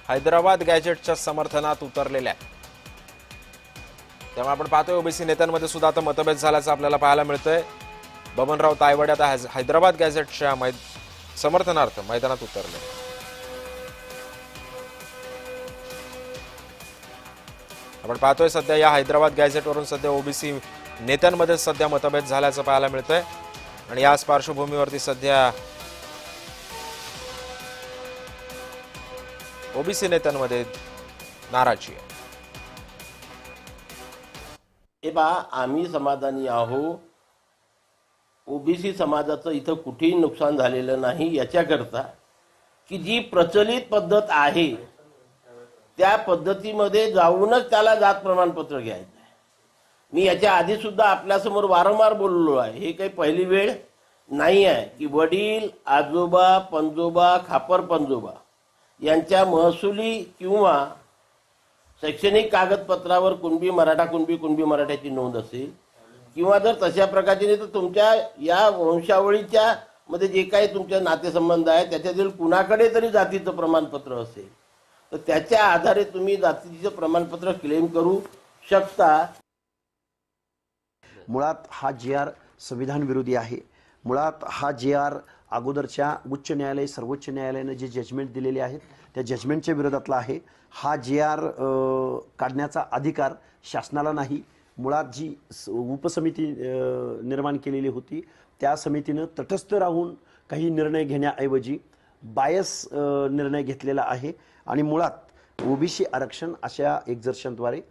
हैदराबाद गॅजेटच्या समर्थनात उतरलेल्या आहेत। तेव्हा आपण पाहतोय ओबीसी नेत्यांमध्ये सुद्धा आता मतभेद झाल्याचं आपल्याला पाहायला मिळतंय। बबनराव तायवाडे आता हैदराबाद गॅजेटच्या समर्थनार्थ मैदानात उतरले। आपण पाहतोय सध्या या हैदराबाद गॅजेटवरून सध्या ओबीसी नेत्यांमध्ये सध्या मतभेद झाल्याचं पाहायला मिळतंय आणि याच पार्श्वभूमीवरती सध्या ओबीसी नेत्यांमध्ये नाराजी आहे। हे पहा, आम्ही समाधानी आहो। ओबीसी समाजाचं इथं कुठेही नुकसान झालेलं नाही, याच्याकरता की जी प्रचलित पद्धत आहे त्या पद्धतीमध्ये जाऊनच त्याला जात प्रमाणपत्र घ्यायचं आहे। मी याच्या आधी सुद्धा आपल्यासमोर वारंवार बोललो आहे, हे काही पहिली वेळ नाही आहे की वडील, आजोबा, पंजोबा, खापर पंजोबा यांच्या महसुली किंवा शैक्षणिक कागदपत्रावर कुणबी मराठ्याची नोंद असेल किंवा जर तशा प्रकारची नाही तर तुमच्या या वंशावळीच्या मध्ये जे काही तुमचे नातेसंबंध आहे त्याच्यातील कुणाकडे तरी जातीचं प्रमाणपत्र असेल तर त्याच्या आधारे तुम्ही जातीचं प्रमाणपत्र क्लेम करू शकता। मुळात हा जी.आर. संविधान विरोधी आहे। मुळात हा जी.आर. अगोदरच्या उच्च न्यायालय, सर्वोच्च न्यायालयाने जे जजमेंट दिलेले आहेत त्या जजमेंटच्या विरोधातला आहे। हा जी.आर. काढण्याचा अधिकार शासनाला नाही। मुळात जी उपसमिती निर्माण केलेली होती त्या समितीनं तटस्थ राहून काही निर्णय घेण्याऐवजी बायस निर्णय घेतलेला आहे आणि मुळात ओबीसी आरक्षण अशा एक्झर्शनद्वारे